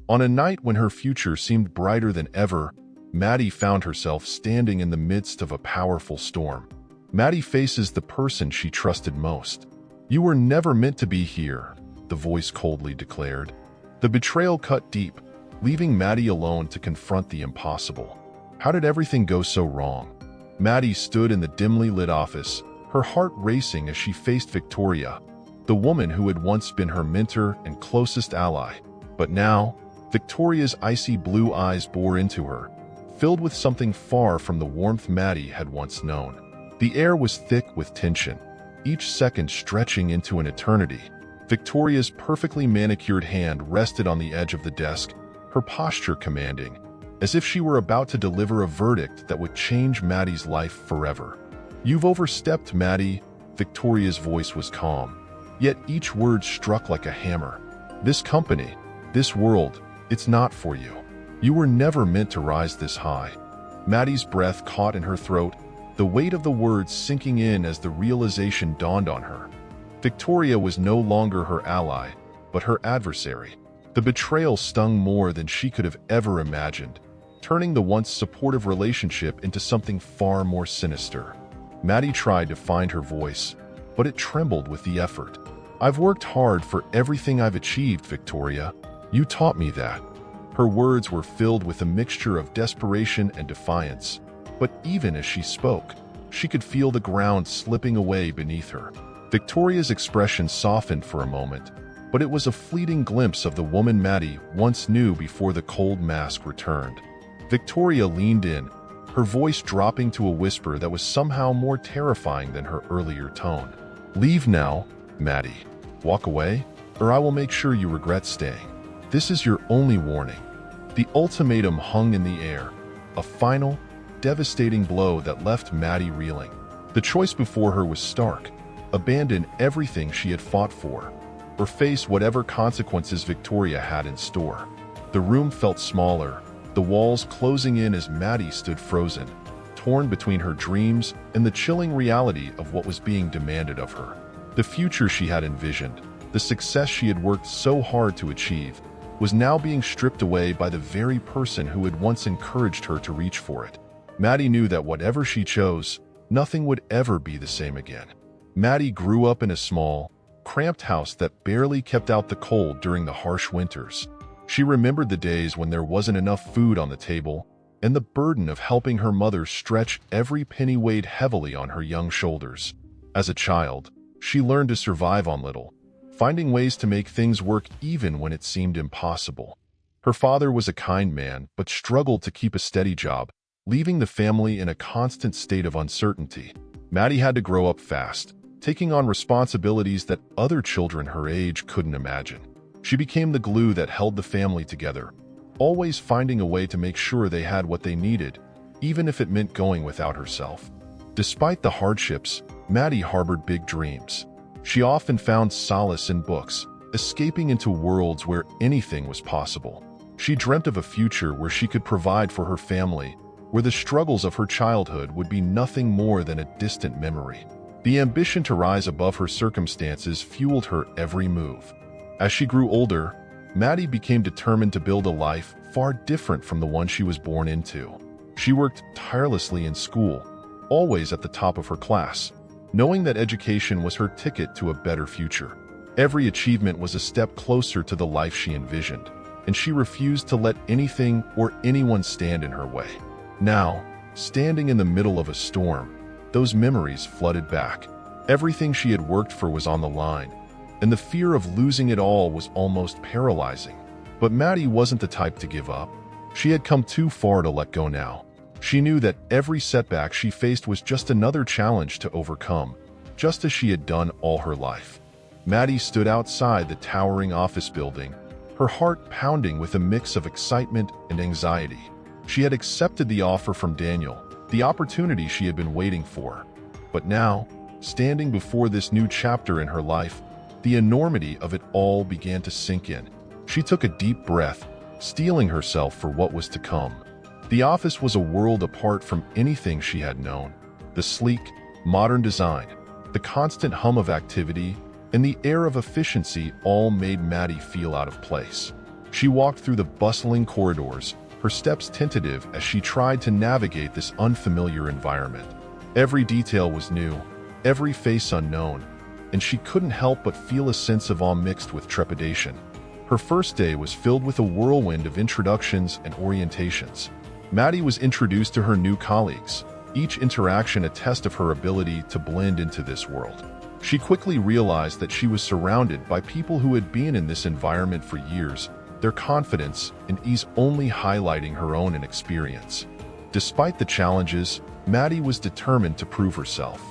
On a night when her future seemed brighter than ever, Maddie found herself standing in the midst of a powerful storm. Maddie faces the person she trusted most. "You were never meant to be here," the voice coldly declared. The betrayal cut deep, leaving Maddie alone to confront the impossible. How did everything go so wrong? Maddie stood in the dimly lit office, her heart racing as she faced Victoria, the woman who had once been her mentor and closest ally. But now, Victoria's icy blue eyes bore into her, filled with something far from the warmth Maddie had once known. The air was thick with tension, each second stretching into an eternity. Victoria's perfectly manicured hand rested on the edge of the desk, her posture commanding, as if she were about to deliver a verdict that would change Maddie's life forever. "You've overstepped, Maddie," Victoria's voice was calm, yet each word struck like a hammer. "This company, this world, it's not for you. You were never meant to rise this high." Maddie's breath caught in her throat, the weight of the words sinking in as the realization dawned on her. Victoria was no longer her ally, but her adversary. The betrayal stung more than she could have ever imagined, turning the once supportive relationship into something far more sinister. Maddie tried to find her voice, but it trembled with the effort. "I've worked hard for everything I've achieved, Victoria. You taught me that." Her words were filled with a mixture of desperation and defiance, but even as she spoke, she could feel the ground slipping away beneath her. Victoria's expression softened for a moment, but it was a fleeting glimpse of the woman Maddie once knew before the cold mask returned. Victoria leaned in, her voice dropping to a whisper that was somehow more terrifying than her earlier tone. "Leave now, Maddie. Walk away, or I will make sure you regret staying. This is your only warning." The ultimatum hung in the air, a final, devastating blow that left Maddie reeling. The choice before her was stark: abandon everything she had fought for, or face whatever consequences Victoria had in store. The room felt smaller, the walls closing in as Maddie stood frozen, torn between her dreams and the chilling reality of what was being demanded of her. The future she had envisioned, the success she had worked so hard to achieve, was now being stripped away by the very person who had once encouraged her to reach for it. Maddie knew that whatever she chose, nothing would ever be the same again. Maddie grew up in a small, cramped house that barely kept out the cold during the harsh winters. She remembered the days when there wasn't enough food on the table, and the burden of helping her mother stretch every penny weighed heavily on her young shoulders. As a child, she learned to survive on little, finding ways to make things work even when it seemed impossible. Her father was a kind man, but struggled to keep a steady job, leaving the family in a constant state of uncertainty. Maddie had to grow up fast, taking on responsibilities that other children her age couldn't imagine. She became the glue that held the family together, always finding a way to make sure they had what they needed, even if it meant going without herself. Despite the hardships, Maddie harbored big dreams. She often found solace in books, escaping into worlds where anything was possible. She dreamt of a future where she could provide for her family, where the struggles of her childhood would be nothing more than a distant memory. The ambition to rise above her circumstances fueled her every move. As she grew older, Maddie became determined to build a life far different from the one she was born into. She worked tirelessly in school, always at the top of her class, knowing that education was her ticket to a better future. Every achievement was a step closer to the life she envisioned, and she refused to let anything or anyone stand in her way. Now, standing in the middle of a storm, those memories flooded back. Everything she had worked for was on the line, and the fear of losing it all was almost paralyzing. But Maddie wasn't the type to give up. She had come too far to let go now. She knew that every setback she faced was just another challenge to overcome, just as she had done all her life. Maddie stood outside the towering office building, her heart pounding with a mix of excitement and anxiety. She had accepted the offer from Daniel, the opportunity she had been waiting for. But now, standing before this new chapter in her life, the enormity of it all began to sink in. She took a deep breath, steeling herself for what was to come. The office was a world apart from anything she had known. The sleek, modern design, the constant hum of activity, and the air of efficiency all made Maddie feel out of place. She walked through the bustling corridors, her steps tentative as she tried to navigate this unfamiliar environment. Every detail was new, every face unknown, and she couldn't help but feel a sense of awe mixed with trepidation. Her first day was filled with a whirlwind of introductions and orientations. Maddie was introduced to her new colleagues, each interaction a test of her ability to blend into this world. She quickly realized that she was surrounded by people who had been in this environment for years, their confidence and ease only highlighting her own inexperience. Despite the challenges, Maddie was determined to prove herself.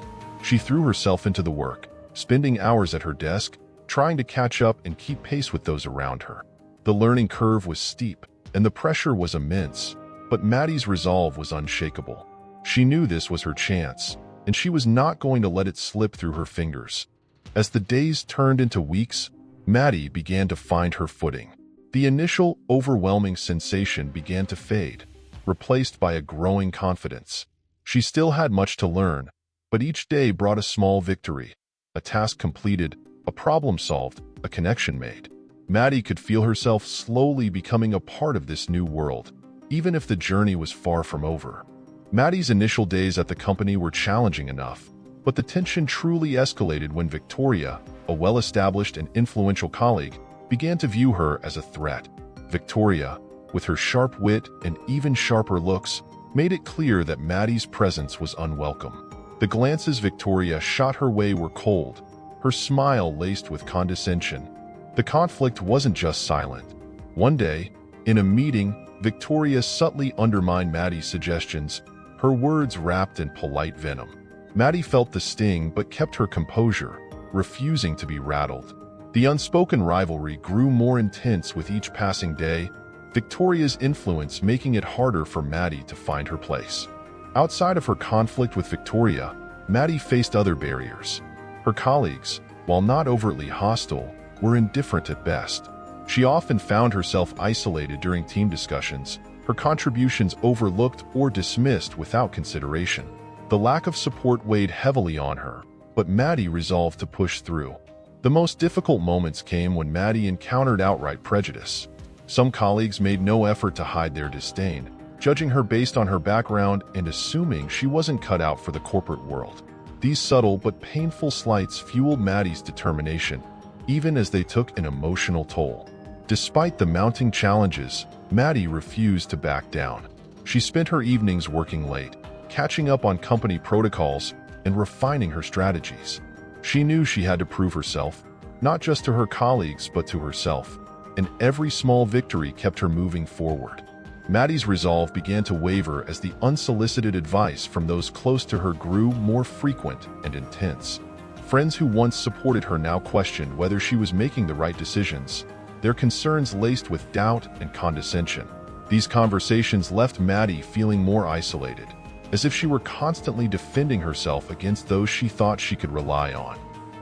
She threw herself into the work, spending hours at her desk, trying to catch up and keep pace with those around her. The learning curve was steep, and the pressure was immense, but Maddie's resolve was unshakable. She knew this was her chance, and she was not going to let it slip through her fingers. As the days turned into weeks, Maddie began to find her footing. The initial, overwhelming sensation began to fade, replaced by a growing confidence. She still had much to learn, but each day brought a small victory, a task completed, a problem solved, a connection made. Maddie could feel herself slowly becoming a part of this new world, even if the journey was far from over. Maddie's initial days at the company were challenging enough, but the tension truly escalated when Victoria, a well-established and influential colleague, began to view her as a threat. Victoria, with her sharp wit and even sharper looks, made it clear that Maddie's presence was unwelcome. The glances Victoria shot her way were cold, her smile laced with condescension. The conflict wasn't just silent. One day, in a meeting, Victoria subtly undermined Maddie's suggestions, her words wrapped in polite venom. Maddie felt the sting but kept her composure, refusing to be rattled. The unspoken rivalry grew more intense with each passing day, Victoria's influence making it harder for Maddie to find her place. Outside of her conflict with Victoria, Maddie faced other barriers. Her colleagues, while not overtly hostile, were indifferent at best. She often found herself isolated during team discussions, her contributions overlooked or dismissed without consideration. The lack of support weighed heavily on her, but Maddie resolved to push through. The most difficult moments came when Maddie encountered outright prejudice. Some colleagues made no effort to hide their disdain, judging her based on her background and assuming she wasn't cut out for the corporate world. These subtle but painful slights fueled Maddie's determination, even as they took an emotional toll. Despite the mounting challenges, Maddie refused to back down. She spent her evenings working late, catching up on company protocols and refining her strategies. She knew she had to prove herself, not just to her colleagues but to herself, and every small victory kept her moving forward. Maddie's resolve began to waver as the unsolicited advice from those close to her grew more frequent and intense. Friends who once supported her now questioned whether she was making the right decisions, their concerns laced with doubt and condescension. These conversations left Maddie feeling more isolated, as if she were constantly defending herself against those she thought she could rely on.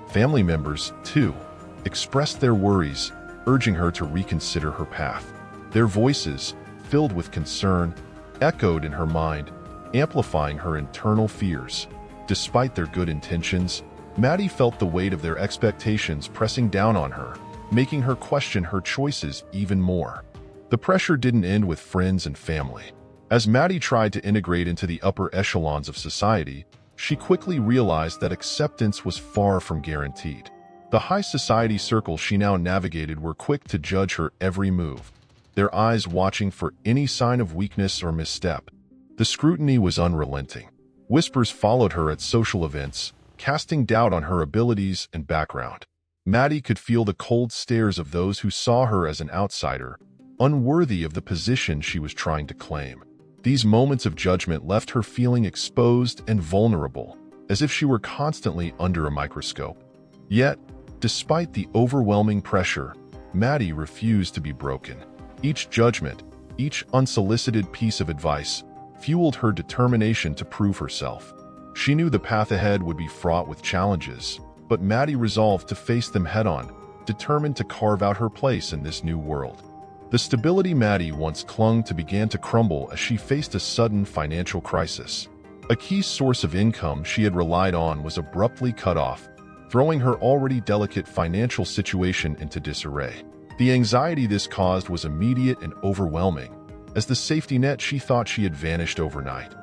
Family members, too, expressed their worries, urging her to reconsider her path. Their voices, filled with concern, echoed in her mind, amplifying her internal fears. Despite their good intentions, Maddie felt the weight of their expectations pressing down on her, making her question her choices even more. The pressure didn't end with friends and family. As Maddie tried to integrate into the upper echelons of society, she quickly realized that acceptance was far from guaranteed. The high society circles she now navigated were quick to judge her every move, their eyes watching for any sign of weakness or misstep. The scrutiny was unrelenting. Whispers followed her at social events, casting doubt on her abilities and background. Maddie could feel the cold stares of those who saw her as an outsider, unworthy of the position she was trying to claim. These moments of judgment left her feeling exposed and vulnerable, as if she were constantly under a microscope. Yet, despite the overwhelming pressure, Maddie refused to be broken. Each judgment, each unsolicited piece of advice, fueled her determination to prove herself. She knew the path ahead would be fraught with challenges, but Maddie resolved to face them head-on, determined to carve out her place in this new world. The stability Maddie once clung to began to crumble as she faced a sudden financial crisis. A key source of income she had relied on was abruptly cut off, throwing her already delicate financial situation into disarray. The anxiety this caused was immediate and overwhelming, as the safety net she thought she had vanished overnight.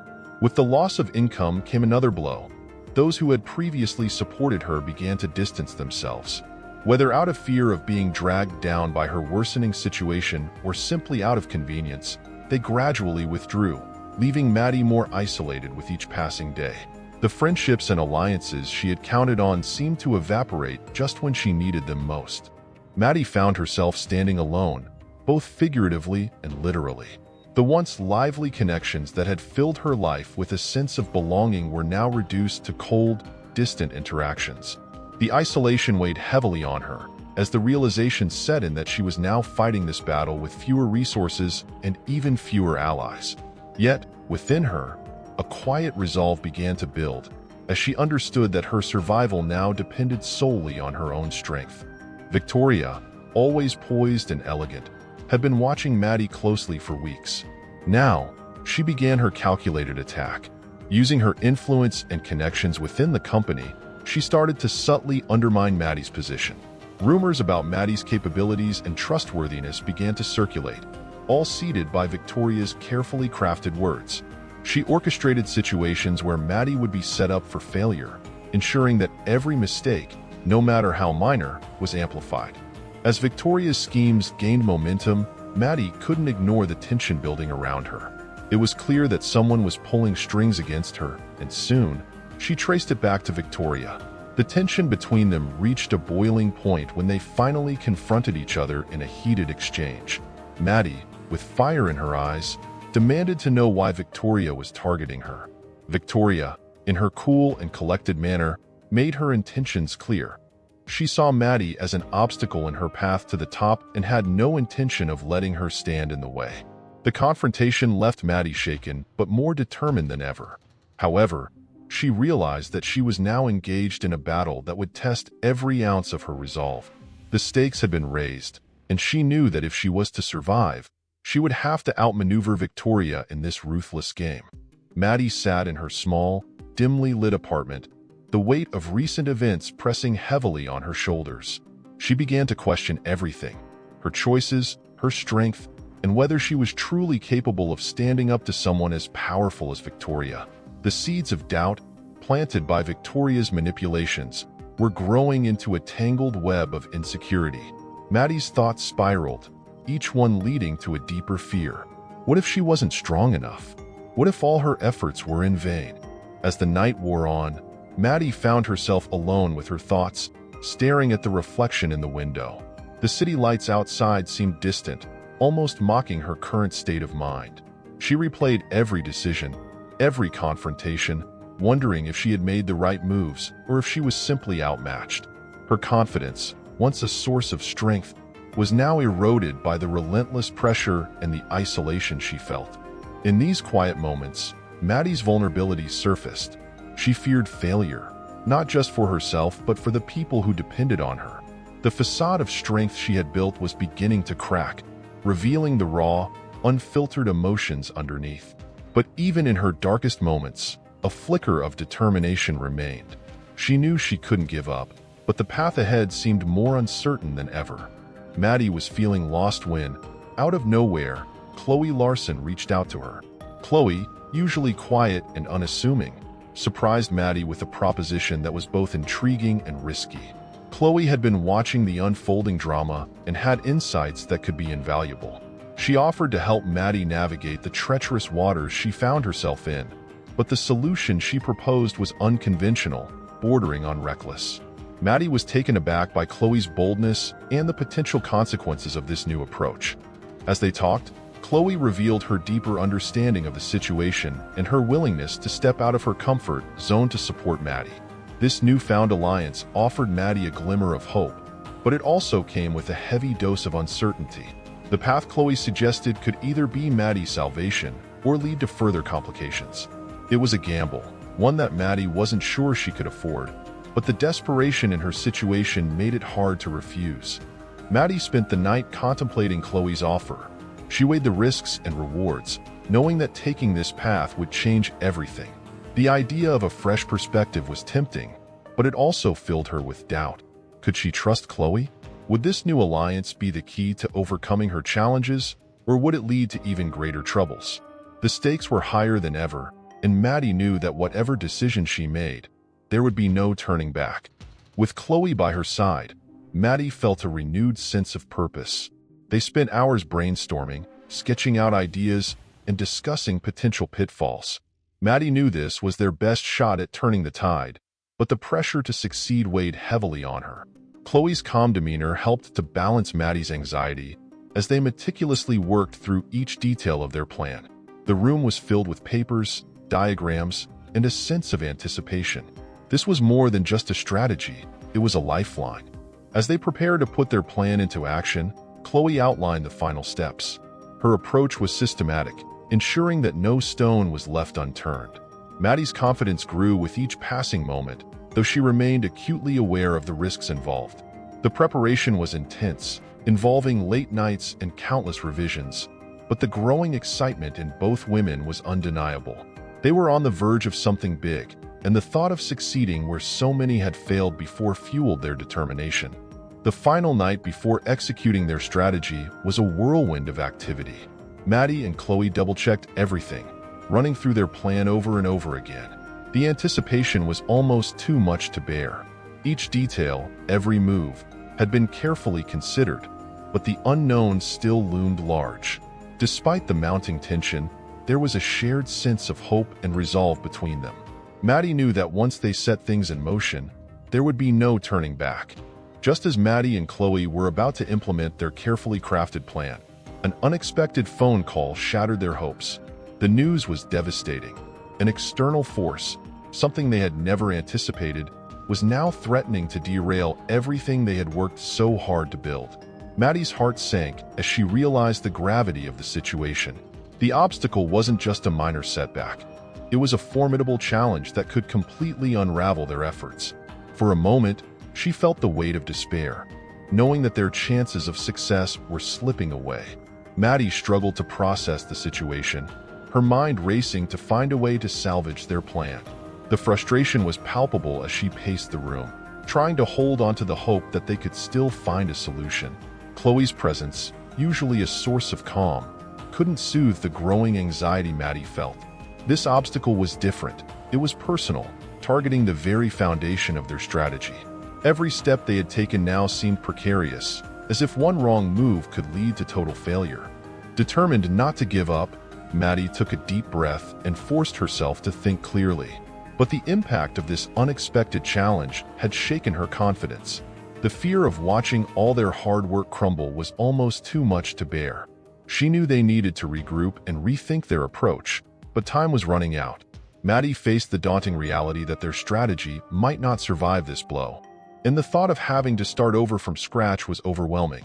With the loss of income came another blow. Those who had previously supported her began to distance themselves. Whether out of fear of being dragged down by her worsening situation or simply out of convenience, they gradually withdrew, leaving Maddie more isolated with each passing day. The friendships and alliances she had counted on seemed to evaporate just when she needed them most. Maddie found herself standing alone, both figuratively and literally. The once lively connections that had filled her life with a sense of belonging were now reduced to cold, distant interactions. The isolation weighed heavily on her, as the realization set in that she was now fighting this battle with fewer resources and even fewer allies. Yet, within her, a quiet resolve began to build, as she understood that her survival now depended solely on her own strength. Victoria, always poised and elegant, had been watching Maddie closely for weeks. Now, she began her calculated attack. Using her influence and connections within the company, she started to subtly undermine Maddie's position. Rumors about Maddie's capabilities and trustworthiness began to circulate, all seeded by Victoria's carefully crafted words. She orchestrated situations where Maddie would be set up for failure, ensuring that every mistake, no matter how minor, was amplified. As Victoria's schemes gained momentum, Maddie couldn't ignore the tension building around her. It was clear that someone was pulling strings against her, and soon, she traced it back to Victoria. The tension between them reached a boiling point when they finally confronted each other in a heated exchange. Maddie, with fire in her eyes, demanded to know why Victoria was targeting her. Victoria, in her cool and collected manner, made her intentions clear. She saw Maddie as an obstacle in her path to the top and had no intention of letting her stand in the way. The confrontation left Maddie shaken, but more determined than ever. However, she realized that she was now engaged in a battle that would test every ounce of her resolve. The stakes had been raised, and she knew that if she was to survive, she would have to outmaneuver Victoria in this ruthless game. Maddie sat in her small, dimly lit apartment, the weight of recent events pressing heavily on her shoulders. She began to question everything: her choices, her strength, and whether she was truly capable of standing up to someone as powerful as Victoria. The seeds of doubt, planted by Victoria's manipulations, were growing into a tangled web of insecurity. Maddie's thoughts spiraled, each one leading to a deeper fear. What if she wasn't strong enough? What if all her efforts were in vain? As the night wore on, Maddie found herself alone with her thoughts, staring at the reflection in the window. The city lights outside seemed distant, almost mocking her current state of mind. She replayed every decision, every confrontation, wondering if she had made the right moves or if she was simply outmatched. Her confidence, once a source of strength, was now eroded by the relentless pressure and the isolation she felt. In these quiet moments, Maddie's vulnerability surfaced. She feared failure, not just for herself but for the people who depended on her. The facade of strength she had built was beginning to crack, revealing the raw, unfiltered emotions underneath. But even in her darkest moments, a flicker of determination remained. She knew she couldn't give up, but the path ahead seemed more uncertain than ever. Maddie was feeling lost when, out of nowhere, Chloe Larson reached out to her. Chloe, usually quiet and unassuming, surprised Maddie with a proposition that was both intriguing and risky. Chloe had been watching the unfolding drama and had insights that could be invaluable. She offered to help Maddie navigate the treacherous waters she found herself in, but the solution she proposed was unconventional, bordering on reckless. Maddie was taken aback by Chloe's boldness and the potential consequences of this new approach. As they talked, Chloe revealed her deeper understanding of the situation and her willingness to step out of her comfort zone to support Maddie. This newfound alliance offered Maddie a glimmer of hope, but it also came with a heavy dose of uncertainty. The path Chloe suggested could either be Maddie's salvation or lead to further complications. It was a gamble, one that Maddie wasn't sure she could afford, but the desperation in her situation made it hard to refuse. Maddie spent the night contemplating Chloe's offer. She weighed the risks and rewards, knowing that taking this path would change everything. The idea of a fresh perspective was tempting, but it also filled her with doubt. Could she trust Chloe? Would this new alliance be the key to overcoming her challenges, or would it lead to even greater troubles? The stakes were higher than ever, and Maddie knew that whatever decision she made, there would be no turning back. With Chloe by her side, Maddie felt a renewed sense of purpose. They spent hours brainstorming, sketching out ideas, and discussing potential pitfalls. Maddie knew this was their best shot at turning the tide, but the pressure to succeed weighed heavily on her. Chloe's calm demeanor helped to balance Maddie's anxiety as they meticulously worked through each detail of their plan. The room was filled with papers, diagrams, and a sense of anticipation. This was more than just a strategy, it was a lifeline. As they prepared to put their plan into action, Chloe outlined the final steps. Her approach was systematic, ensuring that no stone was left unturned. Maddie's confidence grew with each passing moment, though she remained acutely aware of the risks involved. The preparation was intense, involving late nights and countless revisions, but the growing excitement in both women was undeniable. They were on the verge of something big, and the thought of succeeding where so many had failed before fueled their determination. The final night before executing their strategy was a whirlwind of activity. Maddie and Chloe double-checked everything, running through their plan over and over again. The anticipation was almost too much to bear. Each detail, every move, had been carefully considered, but the unknown still loomed large. Despite the mounting tension, there was a shared sense of hope and resolve between them. Maddie knew that once they set things in motion, there would be no turning back. Just as Maddie and Chloe were about to implement their carefully crafted plan, an unexpected phone call shattered their hopes. The news was devastating. An external force, something they had never anticipated, was now threatening to derail everything they had worked so hard to build. Maddie's heart sank as she realized the gravity of the situation. The obstacle wasn't just a minor setback. It was a formidable challenge that could completely unravel their efforts. For a moment, she felt the weight of despair, knowing that their chances of success were slipping away. Maddie struggled to process the situation, her mind racing to find a way to salvage their plan. The frustration was palpable as she paced the room, trying to hold on to the hope that they could still find a solution. Chloe's presence, usually a source of calm, couldn't soothe the growing anxiety Maddie felt. This obstacle was different. It was personal, targeting the very foundation of their strategy. Every step they had taken now seemed precarious, as if one wrong move could lead to total failure. Determined not to give up, Maddie took a deep breath and forced herself to think clearly. But the impact of this unexpected challenge had shaken her confidence. The fear of watching all their hard work crumble was almost too much to bear. She knew they needed to regroup and rethink their approach, but time was running out. Maddie faced the daunting reality that their strategy might not survive this blow, and the thought of having to start over from scratch was overwhelming.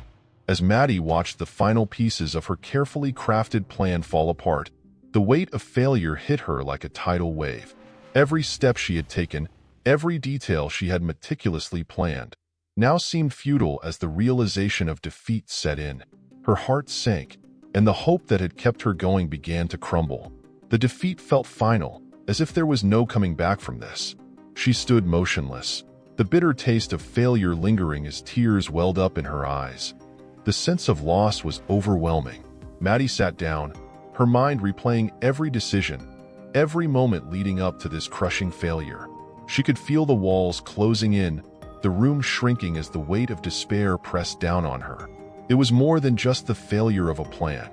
As Maddie watched the final pieces of her carefully crafted plan fall apart, the weight of failure hit her like a tidal wave. Every step she had taken, every detail she had meticulously planned, now seemed futile as the realization of defeat set in. Her heart sank, and the hope that had kept her going began to crumble. The defeat felt final, as if there was no coming back from this. She stood motionless, the bitter taste of failure lingering as tears welled up in her eyes. The sense of loss was overwhelming. Maddie sat down, her mind replaying every decision, every moment leading up to this crushing failure. She could feel the walls closing in, the room shrinking as the weight of despair pressed down on her. It was more than just the failure of a plan.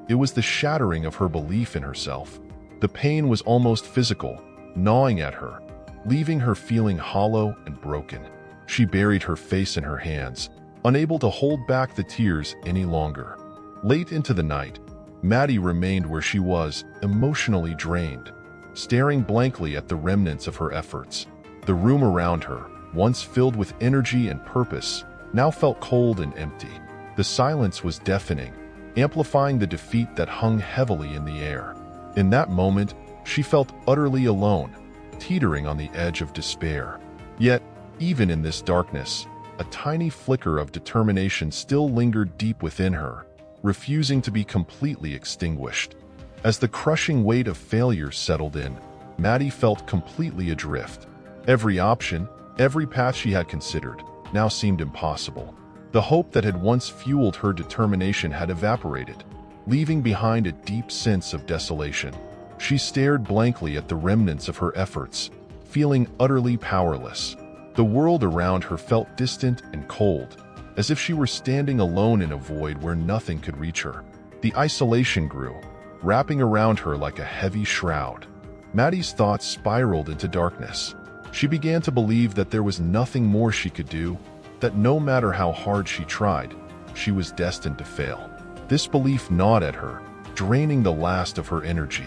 It was the shattering of her belief in herself. The pain was almost physical, gnawing at her, leaving her feeling hollow and broken. She buried her face in her hands, unable to hold back the tears any longer. Late into the night, Maddie remained where she was, emotionally drained, staring blankly at the remnants of her efforts. The room around her, once filled with energy and purpose, now felt cold and empty. The silence was deafening, amplifying the defeat that hung heavily in the air. In that moment, she felt utterly alone, teetering on the edge of despair. Yet, even in this darkness, a tiny flicker of determination still lingered deep within her, refusing to be completely extinguished. As the crushing weight of failure settled in, Maddie felt completely adrift. Every option, every path she had considered, now seemed impossible. The hope that had once fueled her determination had evaporated, leaving behind a deep sense of desolation. She stared blankly at the remnants of her efforts, feeling utterly powerless. The world around her felt distant and cold, as if she were standing alone in a void where nothing could reach her. The isolation grew, wrapping around her like a heavy shroud. Maddie's thoughts spiraled into darkness. She began to believe that there was nothing more she could do, that no matter how hard she tried, she was destined to fail. This belief gnawed at her, draining the last of her energy.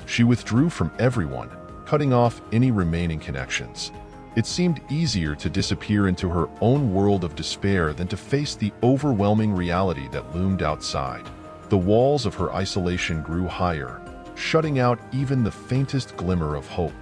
She withdrew from everyone, cutting off any remaining connections. It seemed easier to disappear into her own world of despair than to face the overwhelming reality that loomed outside. The walls of her isolation grew higher, shutting out even the faintest glimmer of hope.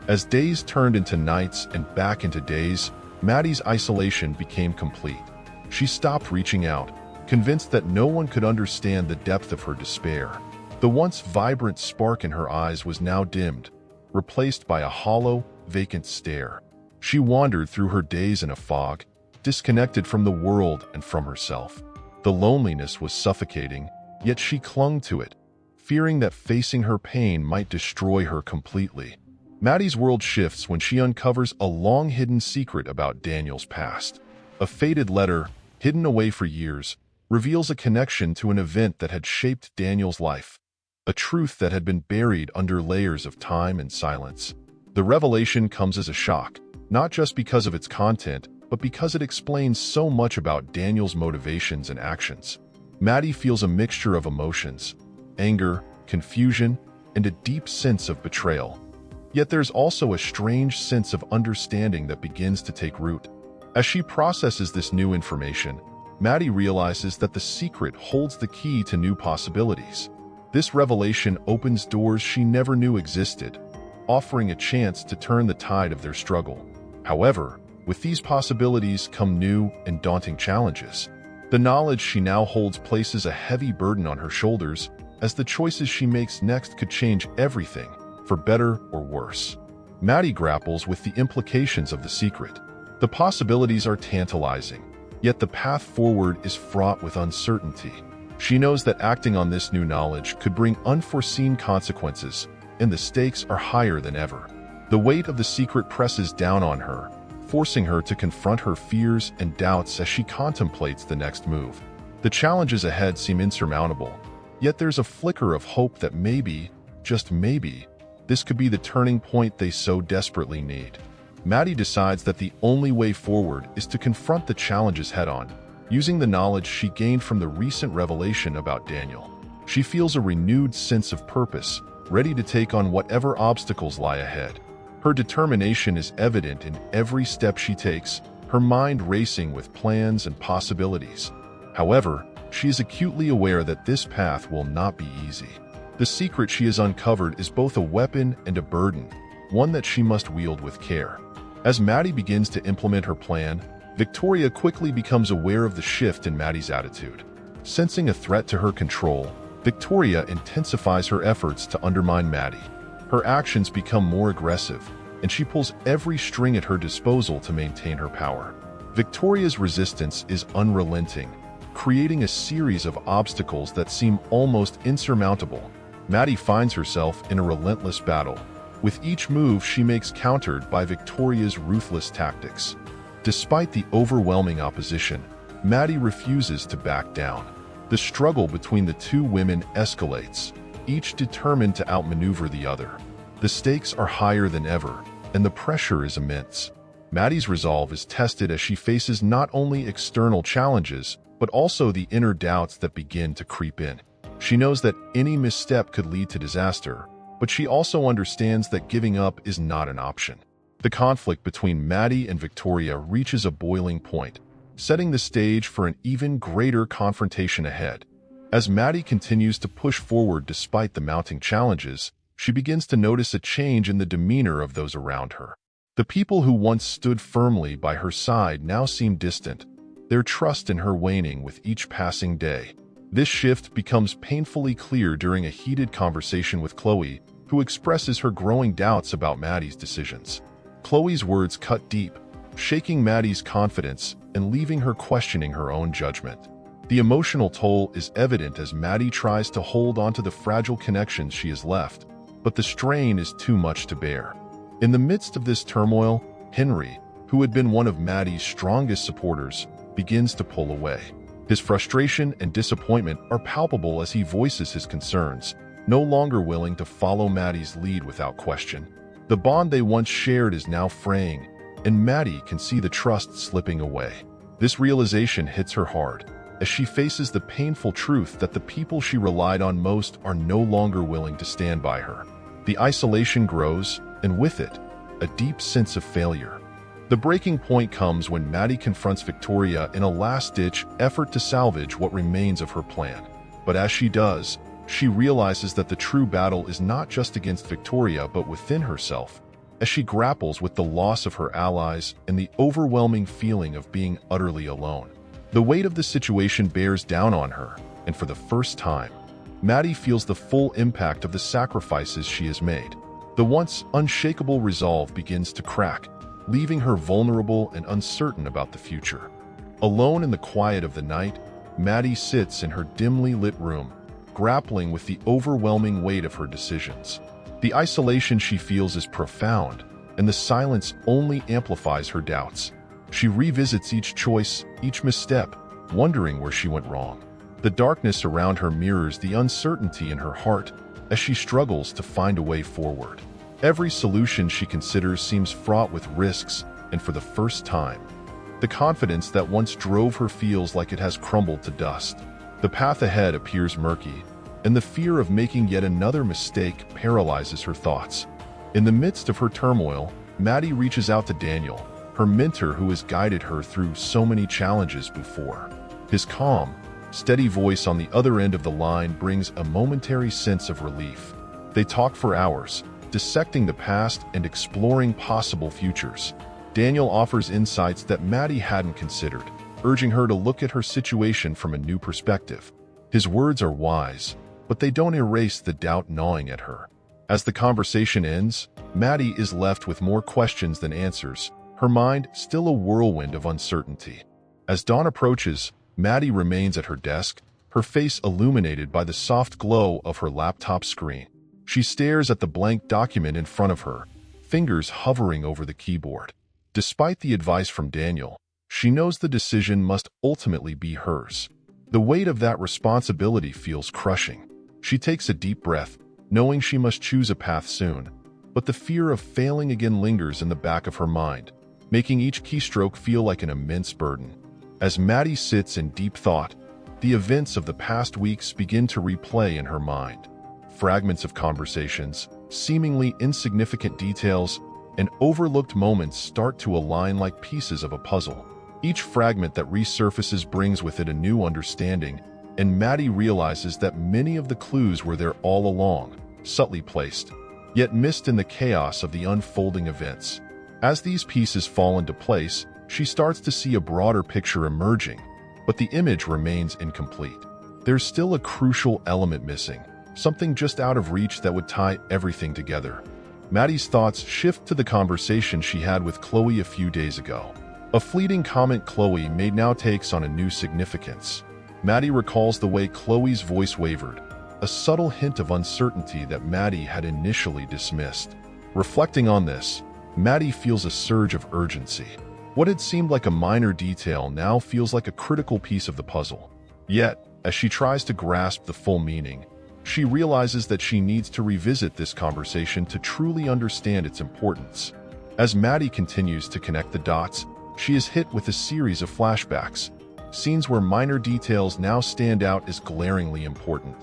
As days turned into nights and back into days, Maddie's isolation became complete. She stopped reaching out, convinced that no one could understand the depth of her despair. The once vibrant spark in her eyes was now dimmed, replaced by a hollow, vacant stare. She wandered through her days in a fog, disconnected from the world and from herself. The loneliness was suffocating, yet she clung to it, fearing that facing her pain might destroy her completely. Maddie's world shifts when she uncovers a long-hidden secret about Daniel's past. A faded letter, hidden away for years, reveals a connection to an event that had shaped Daniel's life, a truth that had been buried under layers of time and silence. The revelation comes as a shock, not just because of its content, but because it explains so much about Daniel's motivations and actions. Maddie feels a mixture of emotions: anger, confusion, and a deep sense of betrayal. Yet there's also a strange sense of understanding that begins to take root. As she processes this new information, Maddie realizes that the secret holds the key to new possibilities. This revelation opens doors she never knew existed, offering a chance to turn the tide of their struggle. However, with these possibilities come new and daunting challenges. The knowledge she now holds places a heavy burden on her shoulders, as the choices she makes next could change everything, for better or worse. Maddie grapples with the implications of the secret. The possibilities are tantalizing, yet the path forward is fraught with uncertainty. She knows that acting on this new knowledge could bring unforeseen consequences, and the stakes are higher than ever. The weight of the secret presses down on her, forcing her to confront her fears and doubts as she contemplates the next move. The challenges ahead seem insurmountable, yet there's a flicker of hope that maybe, just maybe, this could be the turning point they so desperately need. Maddie decides that the only way forward is to confront the challenges head-on, using the knowledge she gained from the recent revelation about Daniel. She feels a renewed sense of purpose, ready to take on whatever obstacles lie ahead. Her determination is evident in every step she takes, her mind racing with plans and possibilities. However, she is acutely aware that this path will not be easy. The secret she has uncovered is both a weapon and a burden, one that she must wield with care. As Maddie begins to implement her plan, Victoria quickly becomes aware of the shift in Maddie's attitude. Sensing a threat to her control, Victoria intensifies her efforts to undermine Maddie. Her actions become more aggressive, and she pulls every string at her disposal to maintain her power. Victoria's resistance is unrelenting, creating a series of obstacles that seem almost insurmountable. Maddie finds herself in a relentless battle, with each move she makes countered by Victoria's ruthless tactics. Despite the overwhelming opposition, Maddie refuses to back down. The struggle between the two women escalates, each determined to outmaneuver the other. The stakes are higher than ever, and the pressure is immense. Maddie's resolve is tested as she faces not only external challenges, but also the inner doubts that begin to creep in. She knows that any misstep could lead to disaster, but she also understands that giving up is not an option. The conflict between Maddie and Victoria reaches a boiling point, setting the stage for an even greater confrontation ahead. As Maddie continues to push forward despite the mounting challenges, she begins to notice a change in the demeanor of those around her. The people who once stood firmly by her side now seem distant, their trust in her waning with each passing day. This shift becomes painfully clear during a heated conversation with Chloe, who expresses her growing doubts about Maddie's decisions. Chloe's words cut deep, shaking Maddie's confidence and leaving her questioning her own judgment. The emotional toll is evident as Maddie tries to hold onto the fragile connections she has left, but the strain is too much to bear. In the midst of this turmoil, Henry, who had been one of Maddie's strongest supporters, begins to pull away. His frustration and disappointment are palpable as he voices his concerns, no longer willing to follow Maddie's lead without question. The bond they once shared is now fraying, and Maddie can see the trust slipping away. This realization hits her hard, as she faces the painful truth that the people she relied on most are no longer willing to stand by her. The isolation grows, and with it, a deep sense of failure. The breaking point comes when Maddie confronts Victoria in a last-ditch effort to salvage what remains of her plan. But as she does, she realizes that the true battle is not just against Victoria but within herself, as she grapples with the loss of her allies and the overwhelming feeling of being utterly alone. The weight of the situation bears down on her, and for the first time, Maddie feels the full impact of the sacrifices she has made. The once unshakable resolve begins to crack, leaving her vulnerable and uncertain about the future. Alone in the quiet of the night, Maddie sits in her dimly lit room, grappling with the overwhelming weight of her decisions. The isolation she feels is profound, and the silence only amplifies her doubts. She revisits each choice, each misstep, wondering where she went wrong. The darkness around her mirrors the uncertainty in her heart as she struggles to find a way forward. Every solution she considers seems fraught with risks, and for the first time, the confidence that once drove her feels like it has crumbled to dust. The path ahead appears murky, and the fear of making yet another mistake paralyzes her thoughts. In the midst of her turmoil, Maddie reaches out to Daniel, her mentor who has guided her through so many challenges before. His calm, steady voice on the other end of the line brings a momentary sense of relief. They talk for hours, dissecting the past and exploring possible futures. Daniel offers insights that Maddie hadn't considered, urging her to look at her situation from a new perspective. His words are wise, but they don't erase the doubt gnawing at her. As the conversation ends, Maddie is left with more questions than answers, her mind still a whirlwind of uncertainty. As dawn approaches, Maddie remains at her desk, her face illuminated by the soft glow of her laptop screen. She stares at the blank document in front of her, fingers hovering over the keyboard. Despite the advice from Daniel, she knows the decision must ultimately be hers. The weight of that responsibility feels crushing. She takes a deep breath, knowing she must choose a path soon, but the fear of failing again lingers in the back of her mind, making each keystroke feel like an immense burden. As Maddie sits in deep thought, the events of the past weeks begin to replay in her mind. Fragments of conversations, seemingly insignificant details, and overlooked moments start to align like pieces of a puzzle. Each fragment that resurfaces brings with it a new understanding, and Maddie realizes that many of the clues were there all along, subtly placed, yet missed in the chaos of the unfolding events. As these pieces fall into place, she starts to see a broader picture emerging, but the image remains incomplete. There's still a crucial element missing, something just out of reach that would tie everything together. Maddie's thoughts shift to the conversation she had with Chloe a few days ago. A fleeting comment Chloe made now takes on a new significance. Maddie recalls the way Chloe's voice wavered, a subtle hint of uncertainty that Maddie had initially dismissed. Reflecting on this, Maddie feels a surge of urgency. What had seemed like a minor detail now feels like a critical piece of the puzzle. Yet, as she tries to grasp the full meaning, she realizes that she needs to revisit this conversation to truly understand its importance. As Maddie continues to connect the dots, she is hit with a series of flashbacks, scenes where minor details now stand out as glaringly important.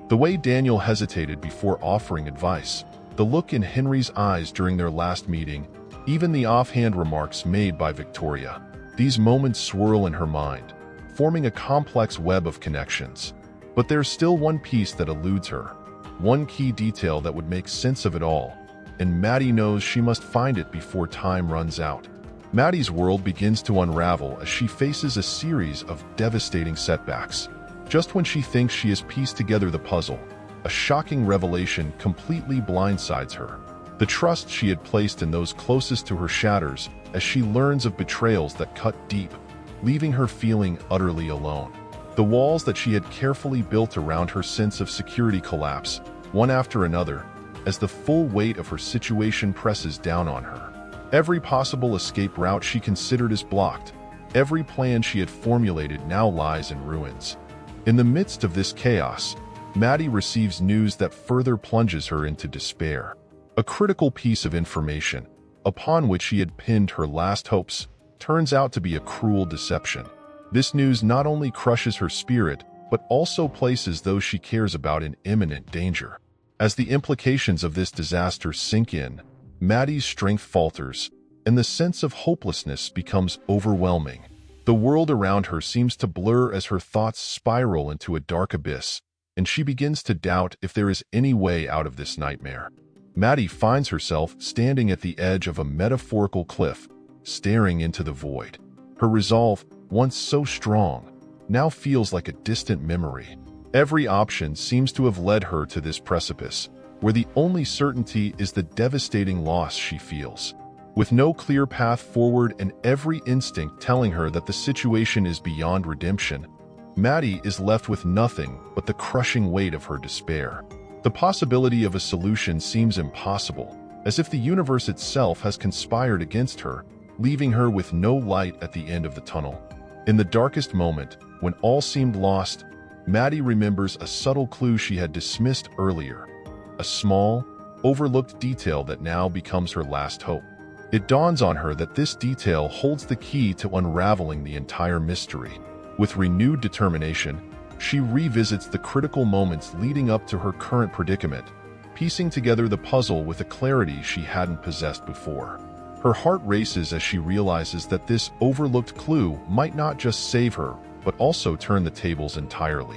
The way Daniel hesitated before offering advice, the look in Henry's eyes during their last meeting, even the offhand remarks made by Victoria. These moments swirl in her mind, forming a complex web of connections. But there's still one piece that eludes her, one key detail that would make sense of it all, and Maddie knows she must find it before time runs out. Maddie's world begins to unravel as she faces a series of devastating setbacks. Just when she thinks she has pieced together the puzzle, a shocking revelation completely blindsides her. The trust she had placed in those closest to her shatters, as she learns of betrayals that cut deep, leaving her feeling utterly alone. The walls that she had carefully built around her sense of security collapse, one after another, as the full weight of her situation presses down on her. Every possible escape route she considered is blocked. Every plan she had formulated now lies in ruins. In the midst of this chaos, Maddie receives news that further plunges her into despair. A critical piece of information, upon which she had pinned her last hopes, turns out to be a cruel deception. This news not only crushes her spirit, but also places those she cares about in imminent danger. As the implications of this disaster sink in, Maddie's strength falters, and the sense of hopelessness becomes overwhelming. The world around her seems to blur as her thoughts spiral into a dark abyss, and she begins to doubt if there is any way out of this nightmare. Maddie finds herself standing at the edge of a metaphorical cliff, staring into the void. Her resolve, once so strong, now feels like a distant memory. Every option seems to have led her to this precipice, where the only certainty is the devastating loss she feels. With no clear path forward and every instinct telling her that the situation is beyond redemption, Maddie is left with nothing but the crushing weight of her despair. The possibility of a solution seems impossible, as if the universe itself has conspired against her, leaving her with no light at the end of the tunnel. In the darkest moment, when all seemed lost, Maddie remembers a subtle clue she had dismissed earlier, a small, overlooked detail that now becomes her last hope. It dawns on her that this detail holds the key to unraveling the entire mystery. With renewed determination, she revisits the critical moments leading up to her current predicament, piecing together the puzzle with a clarity she hadn't possessed before. Her heart races as she realizes that this overlooked clue might not just save her, but also turn the tables entirely.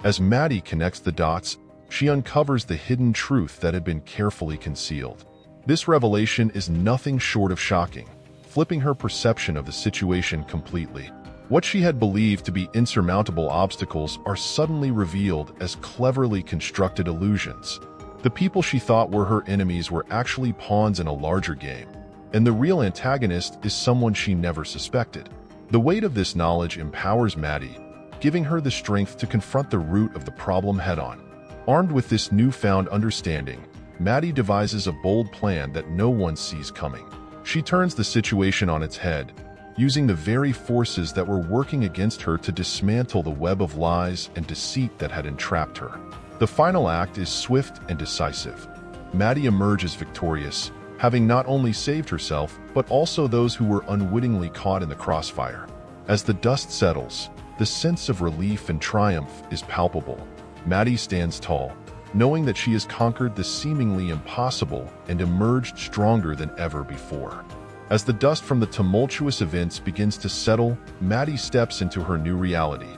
As Maddie connects the dots, she uncovers the hidden truth that had been carefully concealed. This revelation is nothing short of shocking, flipping her perception of the situation completely. What she had believed to be insurmountable obstacles are suddenly revealed as cleverly constructed illusions. The people she thought were her enemies were actually pawns in a larger game, and the real antagonist is someone she never suspected. The weight of this knowledge empowers Maddie, giving her the strength to confront the root of the problem head-on. Armed with this newfound understanding, Maddie devises a bold plan that no one sees coming. She turns the situation on its head, using the very forces that were working against her to dismantle the web of lies and deceit that had entrapped her. The final act is swift and decisive. Maddie emerges victorious, having not only saved herself, but also those who were unwittingly caught in the crossfire. As the dust settles, the sense of relief and triumph is palpable. Maddie stands tall, knowing that she has conquered the seemingly impossible and emerged stronger than ever before. As the dust from the tumultuous events begins to settle, Maddie steps into her new reality,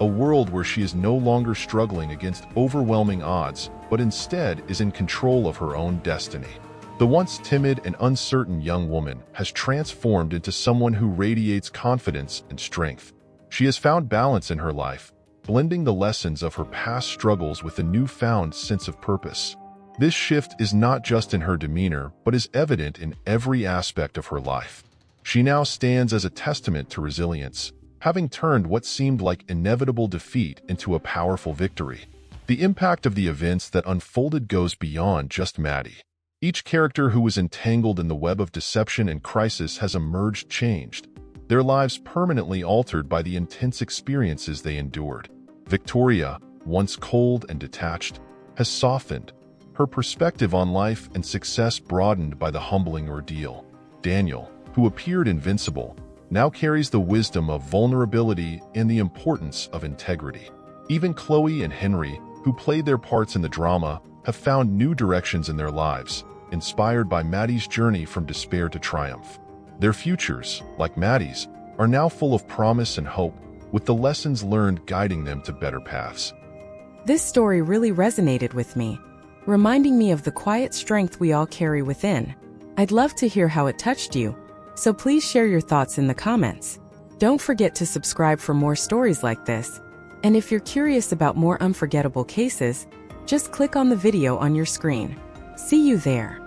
a world where she is no longer struggling against overwhelming odds, but instead is in control of her own destiny. The once timid and uncertain young woman has transformed into someone who radiates confidence and strength. She has found balance in her life, blending the lessons of her past struggles with a newfound sense of purpose. This shift is not just in her demeanor, but is evident in every aspect of her life. She now stands as a testament to resilience, having turned what seemed like inevitable defeat into a powerful victory. The impact of the events that unfolded goes beyond just Maddie. Each character who was entangled in the web of deception and crisis has emerged changed, their lives permanently altered by the intense experiences they endured. Victoria, once cold and detached, has softened, her perspective on life and success broadened by the humbling ordeal. Daniel, who appeared invincible, now carries the wisdom of vulnerability and the importance of integrity. Even Chloe and Henry, who played their parts in the drama, have found new directions in their lives, inspired by Maddie's journey from despair to triumph. Their futures, like Maddie's, are now full of promise and hope, with the lessons learned guiding them to better paths. This story really resonated with me, reminding me of the quiet strength we all carry within. I'd love to hear how it touched you, so please share your thoughts in the comments. Don't forget to subscribe for more stories like this, and if you're curious about more unforgettable cases, just click on the video on your screen. See you there.